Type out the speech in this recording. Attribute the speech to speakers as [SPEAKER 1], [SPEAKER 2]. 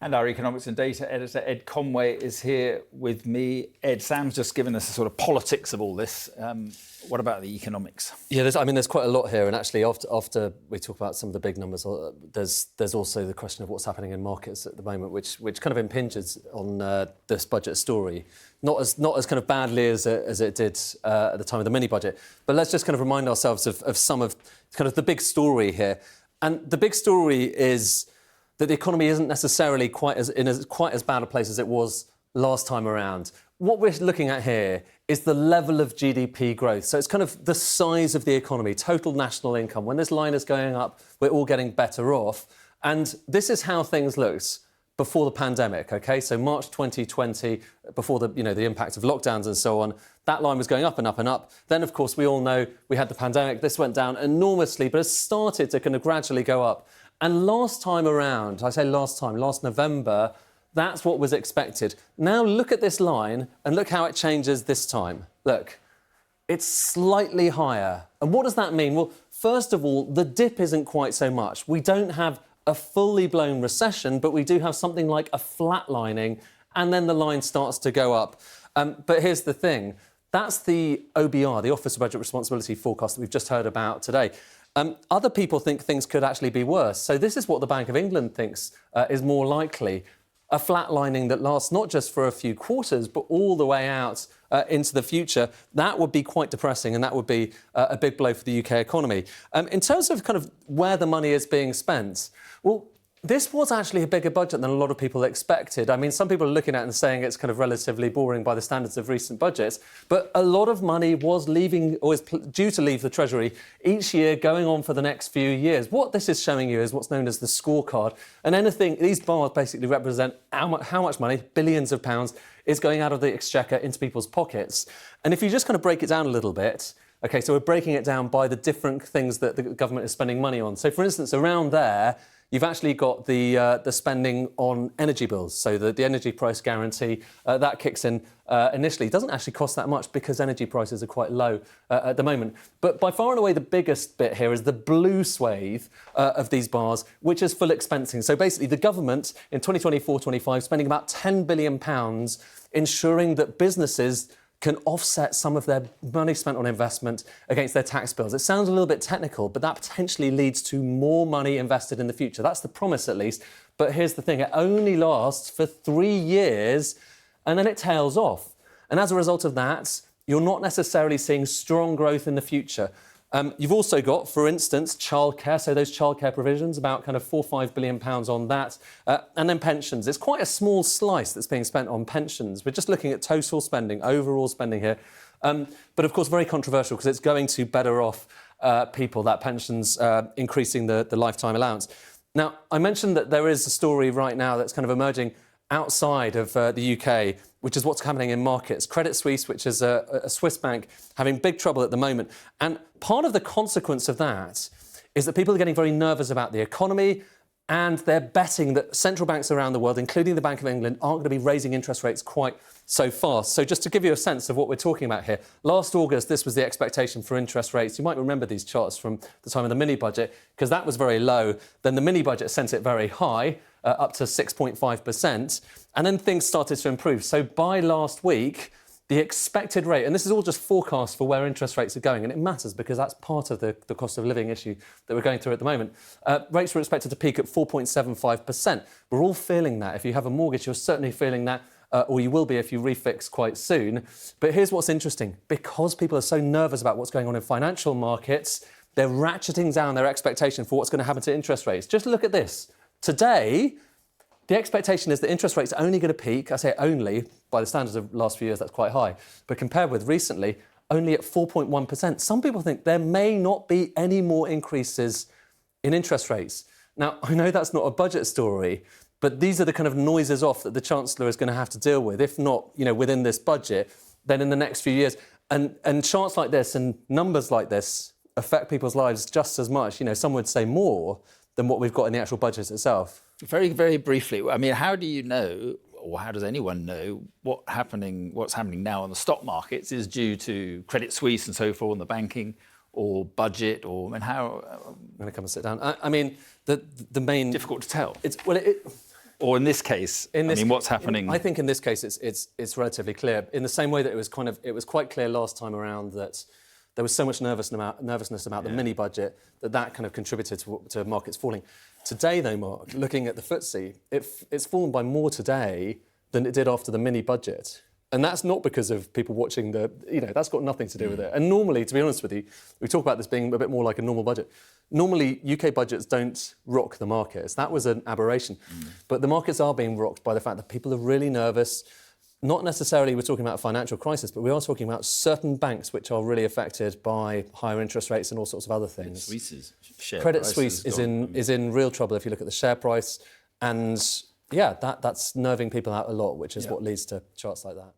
[SPEAKER 1] And our economics and data editor, Ed Conway, is here with me. Ed, Sam's just given us the sort of politics of all this. What about the economics?
[SPEAKER 2] Yeah, there's quite a lot here. And actually, after we talk about some of the big numbers, there's also the question of what's happening in markets at the moment, which kind of impinges on this budget story. Not as kind of badly as it did at the time of the mini-budget. But let's just kind of remind ourselves of some of kind of the big story here. And the big story is that the economy isn't necessarily quite as bad a place as it was last time around. What we're looking at here is the level of GDP growth. So it's kind of the size of the economy, total national income. When this line is going up, we're all getting better off. And this is how things looked before the pandemic, OK? So March 2020, before the impact of lockdowns and so on, that line was going up and up and up. Then, of course, we all know we had the pandemic. This went down enormously, but it started to kind of gradually go up. And last time around, I say last November, that's what was expected. Now look at this line and look how it changes this time. Look, it's slightly higher. And what does that mean? Well, first of all, the dip isn't quite so much. We don't have a fully blown recession, but we do have something like a flatlining, and then the line starts to go up. But here's the thing. That's the OBR, the Office of Budget Responsibility forecast that we've just heard about today. Other people think things could actually be worse. So this is what the Bank of England thinks is more likely. A flatlining that lasts not just for a few quarters, but all the way out into the future. That would be quite depressing, and that would be a big blow for the UK economy. In terms of kind of where the money is being spent, well, this was actually a bigger budget than a lot of people expected. I mean, some people are looking at it and saying it's kind of relatively boring by the standards of recent budgets, but a lot of money was leaving, or is due to leave the Treasury each year going on for the next few years. What this is showing you is what's known as the scorecard. And these bars basically represent how much money, billions of pounds, is going out of the exchequer into people's pockets. And if you just kind of break it down a little bit, OK, so we're breaking it down by the different things that the government is spending money on. So, for instance, around there, you've actually got the spending on energy bills. So the energy price guarantee, that kicks in initially. It doesn't actually cost that much because energy prices are quite low at the moment. But by far and away, the biggest bit here is the blue swathe of these bars, which is full expensing. So basically, the government in 2024-25 spending about £10 billion ensuring that businesses can offset some of their money spent on investment against their tax bills. It sounds a little bit technical, but that potentially leads to more money invested in the future. That's the promise, at least. But here's the thing. It only lasts for 3 years, and then it tails off. And as a result of that, you're not necessarily seeing strong growth in the future. You've also got, for instance, childcare, so those childcare provisions, about kind of £4 or £5 billion on that, and then pensions. It's quite a small slice that's being spent on pensions. We're just looking at total spending, overall spending here, but of course very controversial because it's going to better off people, that pensions increasing the lifetime allowance. Now, I mentioned that there is a story right now that's kind of emerging outside of the UK, which is what's happening in markets. Credit Suisse, which is a Swiss bank, having big trouble at the moment. And part of the consequence of that is that people are getting very nervous about the economy, and they're betting that central banks around the world, including the Bank of England, aren't going to be raising interest rates quite so fast. So just to give you a sense of what we're talking about here, last August, this was the expectation for interest rates. You might remember these charts from the time of the mini-budget, because that was very low. Then the mini-budget sent it very high, up to 6.5%, and then things started to improve. So by last week, the expected rate, and this is all just forecast for where interest rates are going, and it matters because that's part of the cost of living issue that we're going through at the moment. Rates were expected to peak at 4.75%. We're all feeling that. If you have a mortgage, you're certainly feeling that, or you will be if you refix quite soon. But here's what's interesting. Because people are so nervous about what's going on in financial markets, they're ratcheting down their expectation for what's going to happen to interest rates. Just look at this. Today, the expectation is that interest rates are only going to peak, I say only, by the standards of the last few years, that's quite high, but compared with recently, only at 4.1%. Some people think there may not be any more increases in interest rates. Now, I know that's not a budget story, but these are the kind of noises off that the Chancellor is going to have to deal with, if not, within this budget, then in the next few years. And charts like this and numbers like this affect people's lives just as much, some would say more, than what we've got in the actual budget itself.
[SPEAKER 1] Very, very briefly, I mean, how do you know, or how does anyone know, what's happening now on the stock markets is due to Credit Suisse and so forth, and the banking, or budget, or how?
[SPEAKER 2] I'm going to come and sit down. I mean, the main
[SPEAKER 1] difficult to tell. Or in this case, what's happening?
[SPEAKER 2] I think in this case it's relatively clear. In the same way that it was quite clear last time around that there was so much nervousness about the mini budget that kind of contributed to markets falling. Today, though, Mark, looking at the FTSE, it's fallen by more today than it did after the mini budget. And that's not because of people watching that's got nothing to do with it. And normally, to be honest with you, we talk about this being a bit more like a normal budget. Normally, UK budgets don't rock the markets. That was an aberration. But the markets are being rocked by the fact that people are really nervous. Not necessarily we're talking about a financial crisis, but we are talking about certain banks which are really affected by higher interest rates and all sorts of other things. Credit Suisse is in real trouble if you look at the share price. And yeah, that's nerving people out a lot, which is what leads to charts like that.